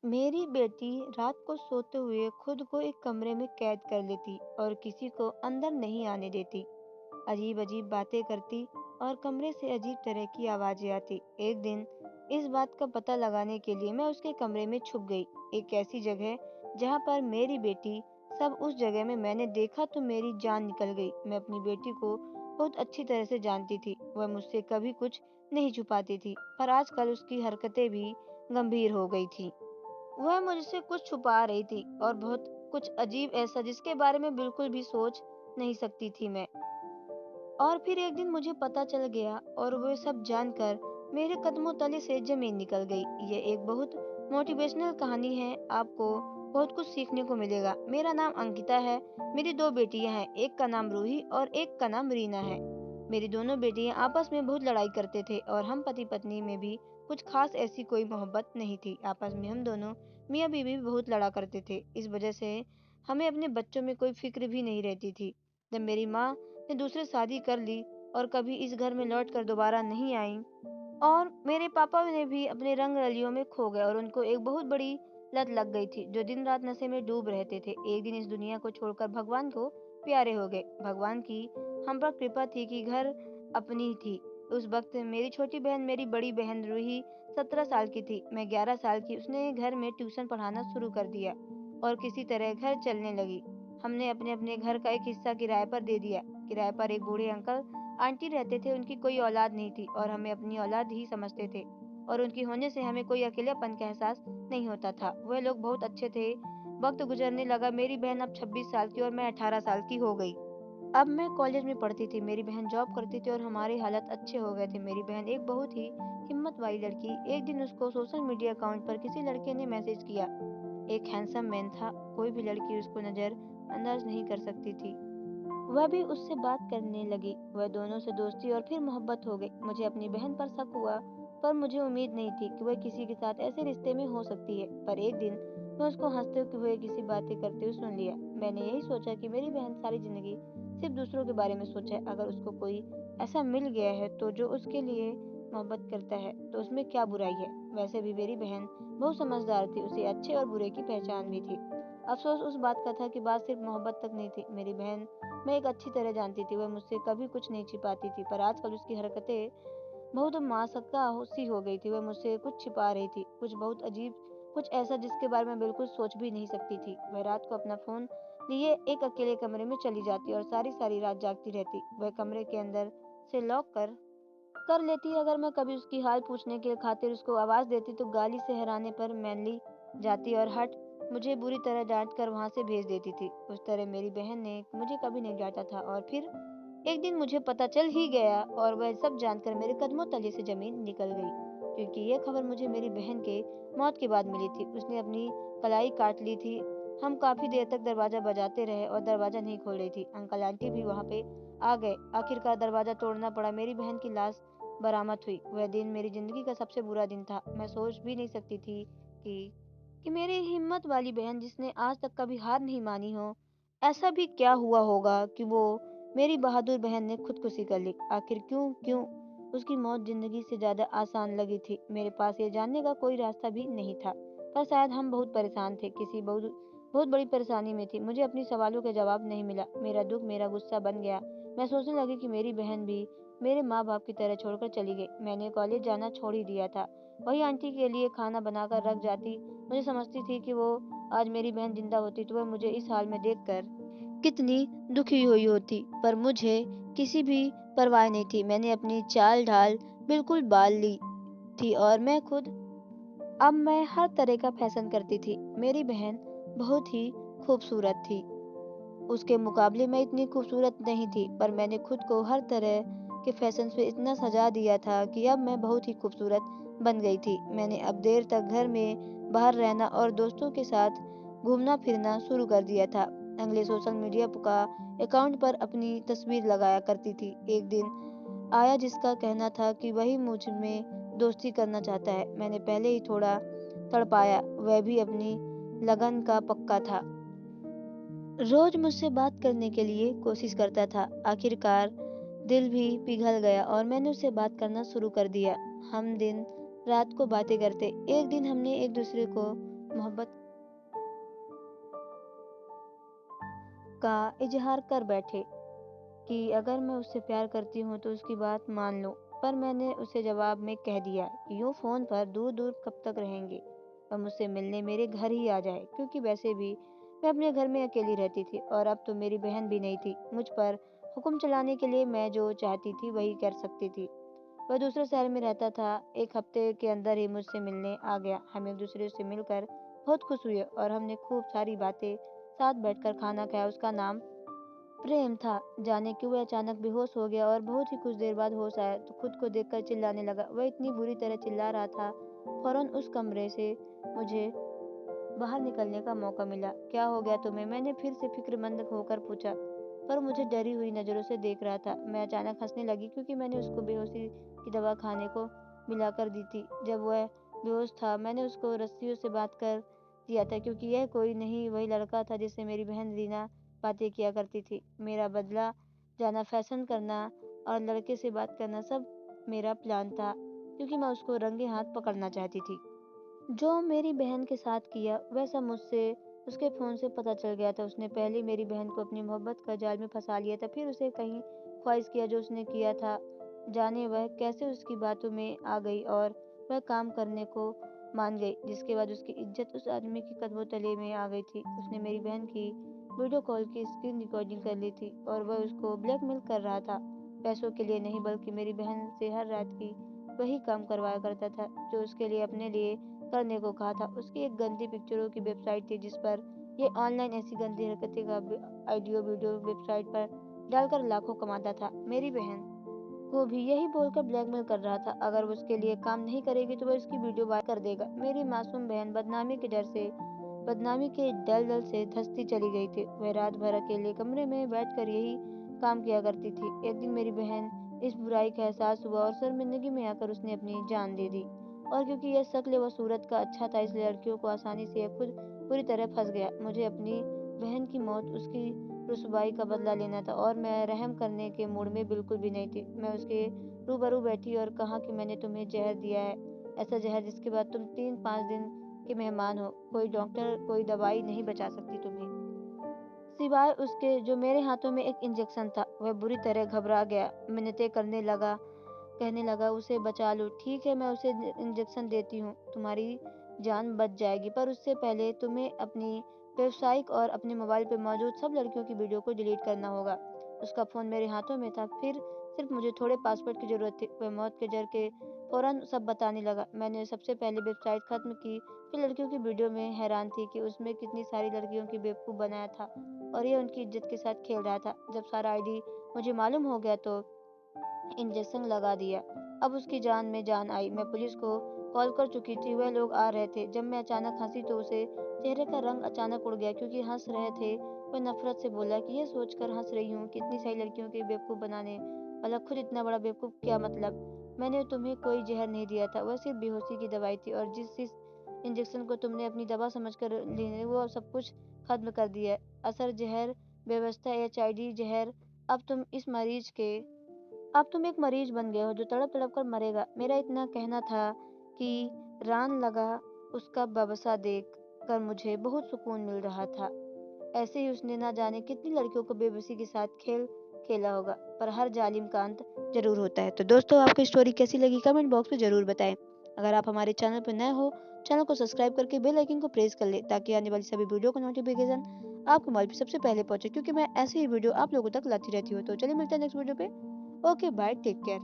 मेरी बेटी रात को सोते हुए खुद को एक कमरे में कैद कर लेती और किसी को अंदर नहीं आने देती। अजीब अजीब बातें करती और कमरे से अजीब तरह की आवाजें आती। एक दिन इस बात का पता लगाने के लिए मैं उसके कमरे में छुप गई, एक ऐसी जगह जहाँ पर मेरी बेटी। सब उस जगह में मैंने देखा तो मेरी जान निकल गई। मैं अपनी बेटी को बहुत अच्छी तरह से जानती थी। वह मुझसे कभी कुछ नहीं छुपाती थी, पर आजकल उसकी हरकतें भी गंभीर हो गई थी। वह मुझसे कुछ छुपा रही थी और बहुत कुछ अजीब ऐसा जिसके बारे में बिल्कुल भी सोच नहीं सकती थी मैं। और फिर एक दिन मुझे पता चल गया और वो सब जानकर मेरे कदमों तले से जमीन निकल गई। ये एक बहुत मोटिवेशनल कहानी है, आपको बहुत कुछ सीखने को मिलेगा। मेरा नाम अंकिता है। मेरी दो बेटियां हैं, एक का नाम रूही और एक का नाम रीना है। मेरी दोनों बेटियां आपस में बहुत लड़ाई करते थे और हम पति पत्नी में भी कुछ खास ऐसी कोई मोहब्बत नहीं थी। आपस में हम दोनों मियाँ बीवी भी बहुत लड़ा करते थे। इस वजह से हमें अपने बच्चों में कोई फिक्र भी नहीं रहती थी। जब मेरी माँ ने दूसरे शादी कर ली और कभी इस घर में लौट कर दोबारा नहीं आई, और मेरे पापा ने भी अपने रंग रलियों में खो गए और उनको एक बहुत बड़ी लत लग गई थी, जो दिन रात नशे में डूब रहते थे। एक दिन इस दुनिया को छोड़कर भगवान को प्यारे हो गए। भगवान की हम पर कृपा थी कि घर अपनी थी। उस वक्त मेरी छोटी बहन, मेरी बड़ी बहन रूही 17 साल की थी, मैं 11 साल की। उसने घर में ट्यूशन पढ़ाना शुरू कर दिया और किसी तरह घर चलने लगी। हमने अपने अपने घर का एक हिस्सा किराए पर दे दिया। किराए पर एक बूढ़े अंकल आंटी रहते थे। उनकी कोई औलाद नहीं थी और हमें अपनी औलाद ही समझते थे, और उनकी होने से हमें कोई अकेलेपन का एहसास नहीं होता था। वह लोग बहुत अच्छे थे। वक्त गुजरने लगा। मेरी बहन अब 26 साल की और मैं 18 साल की हो गई। अब मैं कॉलेज में पढ़ती थी, मेरी बहन जॉब करती थी और हमारे हालत अच्छे हो गए थे। मेरी बहन एक बहुत ही हिम्मत वाली लड़की। एक दिन उसको सोशल मीडिया अकाउंट पर किसी लड़के ने मैसेज किया। एक हैंडसम मैन था, कोई भी लड़की उसको नजरअंदाज नहीं कर सकती थी। वह भी उससे बात करने लगी। वह दोनों से दोस्ती और फिर मोहब्बत हो गई। मुझे अपनी बहन पर शक हुआ, पर मुझे उम्मीद नहीं थी कि वह किसी के साथ ऐसे रिश्ते में हो सकती है। पर एक दिन मैं उसको हंसते हुए किसी बातें करते हुए सुन लिया। मैंने यही सोचा कि मेरी बहन सारी जिंदगी सिर्फ दूसरों के बारे में सोचा है। अगर उसको कोई ऐसा मिल गया है तो जो उसके लिए मोहब्बत करता है, तो उसमें क्या बुराई है। वैसे भी मेरी बहन बहुत समझदार थी, उसे अच्छे और बुरे की पहचान भी थी। अफसोस उस बात का था कि बात सिर्फ मोहब्बत तक नहीं थी। मेरी बहन मैं एक अच्छी तरह जानती थी, वह मुझसे कभी कुछ नहीं छिपाती थी, पर आजकल उसकी हरकतें बहुत मासूका सी हो गई थी। वह मुझसे कुछ छिपा रही थी, कुछ बहुत अजीब, कुछ ऐसा जिसके बारे में बिल्कुल सोच भी नहीं सकती थी। वह रात को अपना फोन लिए एक अकेले कमरे में चली जाती और सारी सारी रात जागती रहती। वह कमरे के अंदर से लॉक कर लेती। अगर मैं कभी उसकी हाल पूछने के खातिर उसको आवाज देती तो गाली से हराने पर मैनली जाती और हट मुझे बुरी तरह डांट कर वहां से भेज देती थी। उस तरह मेरी बहन ने मुझे कभी नहीं डांटा था। और फिर एक दिन मुझे पता चल ही गया और वह सब जानकर मेरे कदमों तले से जमीन निकल गई, क्योंकि यह खबर मुझे मेरी बहन के मौत के बाद मिली थी। उसने अपनी कलाई काट ली थी। हम काफी देर तक दरवाजा बजाते रहे और दरवाजा नहीं खोल रही थी। अंकल आंटी भी वहां पे आ गए। आखिरकार दरवाजा तोड़ना पड़ा। मेरी बहन की लाश बरामद हुई। वह दिन मेरी जिंदगी का सबसे बुरा दिन था। मैं सोच भी नहीं सकती थी कि कि मेरी हिम्मत वाली बहन, जिसने आज तक कभी हार नहीं मानी हो, ऐसा भी क्या हुआ होगा कि वो मेरी बहादुर बहन ने खुदकुशी कर ली। आखिर क्यों क्यों उसकी मौत जिंदगी से ज्यादा आसान लगी थी। मेरे पास ये जानने का कोई रास्ता भी नहीं था, पर शायद हम बहुत परेशान थे, किसी बहुत बहुत बड़ी परेशानी में थी। मुझे अपनी सवालों के जवाब नहीं मिला। मेरा दुख मेरा गुस्सा बन गया। मैं सोचने लगी कि मेरी बहन भी मेरे माँ बाप की तरह छोड़कर चली गई। मैंने कॉलेज जाना छोड़ ही दिया था। वही आंटी के लिए खाना बनाकर रख जाती। मुझे समझती थी कि वो आज मेरी बहन जिंदा होती तो वह मुझे इस हाल में देखकर कितनी दुखी हुई होती, पर मुझे किसी भी परवाह नहीं थी। मैंने अपनी चाल ढाल बिल्कुल बाल ली थी और मैं खुद अब मैं हर तरह का फैशन करती थी। मेरी बहन बहुत ही खूबसूरत थी। उसके मुकाबले मैं इतनी खूबसूरत नहीं थी, पर मैंने खुद को हर तरह के फैशन से इतना सजा दिया था कि अब मैं बहुत ही खूबसूरत बन गई थी। मैंने अब देर तक घर में बाहर रहना और दोस्तों के साथ घूमना फिरना शुरू कर दिया था। अगले सोशल मीडिया का अकाउंट पर अपनी तस्वीर लगाया करती थी। एक दिन आया जिसका कहना था कि वही मुझ में दोस्ती करना चाहता है। मैंने पहले ही थोड़ा तड़पाया, वह भी अपनी लगन का पक्का था। रोज मुझसे बात करने के लिए कोशिश करता था। आखिरकार दिल भी पिघल गया और मैंने उससे बात करना शुरू कर दिया। हम दिन रात को बातें करते। एक दिन हमने एक दूसरे को मोहब्बत का इजहार कर बैठे कि अगर मैं उससे प्यार करती हूँ तो उसकी बात मान लो। पर मैंने उसे जवाब में कह दिया कि यूँ फ़ोन पर दूर-दूर कब तक रहेंगे। वह मुझसे मिलने मेरे घर ही आ जाए, क्योंकि वैसे भी मैं अपने घर में अकेली रहती थी और अब तो मेरी बहन भी नहीं थी। मुझ पर हुक्म चलाने के लिए मैं जो चाहती थी वही कर सकती थी। वह दूसरे शहर में रहता था। 1 हफ्ते के अंदर ही मुझसे मिलने आ गया। हम एक-दूसरे से मिलकर बहुत खुश हुए और हमने खूब सारी बातें साथ बैठकर खाना खाया। उसका नाम प्रेम था। जाने क्यों वह अचानक बेहोश हो गया और बहुत ही कुछ देर बाद होश आया तो खुद को देखकर चिल्लाने लगा। वह इतनी बुरी तरह चिल्ला रहा था। फौरन उस कमरे से मुझे बाहर निकलने का मौका मिला। क्या हो गया तुम्हें? मैंने फिर से फिक्रमंद होकर पूछा, पर मुझे डरी हुई नज़रों से देख रहा था। मैं अचानक हंसने लगी, क्योंकि मैंने उसको बेहोशी की दवा खाने को मिलाकर दी थी। जब वह बेहोश था मैंने उसको रस्सियों से बात कर दिया था, क्योंकि यह कोई नहीं वही लड़का था जिससे मेरी बहन रीना बातें किया करती थी। मेरा बदला जाना, फैशन करना और लड़के से बात करना सब मेरा प्लान था, क्योंकि मैं उसको रंगे हाथ पकड़ना चाहती थी। जो मेरी बहन के साथ किया वह सब मुझसे उसके फ़ोन से पता चल गया था। उसने पहले मेरी बहन को अपनी मोहब्बत का जाल में फंसा लिया था, फिर उसे कहीं ख्वाहिश किया जो उसने किया था। जाने वह कैसे उसकी बातों में आ गई और वह काम करने को मान गई, जिसके बाद उसकी इज्जत उस आदमी के कदमों तले में आ गई थी। उसने मेरी बहन की वीडियो कॉल की स्क्रीन रिकॉर्डिंग कर ली थी और वह उसको ब्लैकमेल कर रहा था। पैसों के लिए नहीं, बल्कि मेरी बहन से हर रात की वही काम करवाया करता था जो उसके लिए अपने लिए करने को कहा था। उसकी एक गंदी पिक्चरों की वेबसाइट थी, जिस पर ये ऑनलाइन ऐसी गंदी हरकतें का ऑडियो वीडियो वेबसाइट पर डालकर लाखों कमाता था। मेरी बहन को भी यही बोलकर ब्लैकमेल कर रहा था, अगर वो उसके लिए काम नहीं करेगी तो वह उसकी वीडियो वायरल कर देगा। मेरी मासूम बहन बदनामी के दलदल से धंसती चली गई थी। वह रात भर अकेले कमरे में बैठकर यही काम किया करती थी। एक दिन मेरी बहन इस बुराई का एहसास हुआ और शर्मिंदगी में आकर उसने अपनी जान दे दी। और क्योंकि यह शक्ल व सूरत का अच्छा था, इसलिए लड़कियों को आसानी से यह खुद पूरी तरह फंस गया। मुझे अपनी बहन की मौत, उसकी रुसवाई का बदला लेना था और मैं रहम करने के मूड में बिल्कुल भी नहीं थी। मैं उसके रूबरू बैठी और कहा कि मैंने तुम्हें जहर दिया है, ऐसा जहर जिसके बाद तुम 3-5 दिन के मेहमान हो। कोई डॉक्टर, कोई दवाई नहीं बचा सकती तुम्हें, सिवाय उसके जो मेरे हाथों में एक इंजेक्शन था। वह बुरी तरह घबरा गया, मिन्नतें करने लगा, कहने लगा, उसे बचा लो। ठीक है, मैं उसे इंजेक्शन देती हूँ, तुम्हारी जान बच जाएगी, पर उससे पहले तुम्हें अपनी वेबसाइट और अपने मोबाइल पर मौजूद सब लड़कियों की वीडियो को डिलीट करना होगा। उसका फ़ोन मेरे हाथों में था। फिर सिर्फ मुझे थोड़े पासवर्ड की ज़रूरत थी। वह मौत के डर के फ़ौरन सब बताने लगा। मैंने सबसे पहले वेबसाइट ख़त्म की, फिर लड़कियों की वीडियो में हैरान थी कि उसमें कितनी सारी लड़कियों की बेवकूफ़ बनाया था और ये उनकी इज्जत के साथ खेल रहा था। जब सारा आईडी मुझे मालूम हो गया तो इंजेक्शन लगा दिया। अब उसकी जान में जान आई। मैं पुलिस को कॉल कर चुकी थी, वह लोग आ रहे थे। जब मैं अचानक हंसी तो उसे चेहरे का रंग अचानक उड़ गया, क्योंकि हंस रहे थे। वह नफरत से बोला कि ये सोचकर हंस रही हूँ कि इतनी सारी लड़कियों के बेवकूफ़ बनाने वाला खुद इतना बड़ा बेवकूफ़, क्या मतलब? मैंने तुम्हें कोई जहर नहीं दिया था, वह सिर्फ बेहोशी की दवाई थी, और जिस इंजेक्शन को तुमने अपनी दवा समझकर ली वो सब कुछ खत्म कर दिया। असर जहर, व्यवस्था HIV जहर। अब तुम इस मरीज के अब तुम एक मरीज बन गए हो जो तड़प तड़प कर मरेगा। मेरा इतना कहना था कि रान लगा। उसका बबसा देख कर मुझे बहुत सुकून मिल रहा था। ऐसे ही उसने ना जाने कितनी लड़कियों को बेबसी के साथ खेल खेला होगा, पर हर जालिम का अंत जरूर होता है। तो दोस्तों, आपको स्टोरी कैसी लगी कमेंट बॉक्स में जरूर बताएं। अगर आप हमारे चैनल पर नए हो, चैनल को सब्सक्राइब करके बेल आइकन को प्रेस कर ले, ताकि आने वाली सभी वीडियो का नोटिफिकेशन आपके मोबाइल पर सबसे पहले पहुंचे, क्योंकि मैं ऐसे ही वीडियो आप लोगों तक लाती रहती हूँ। तो चलिए मिलते हैं नेक्स्ट वीडियो पे। Okay bye, take care.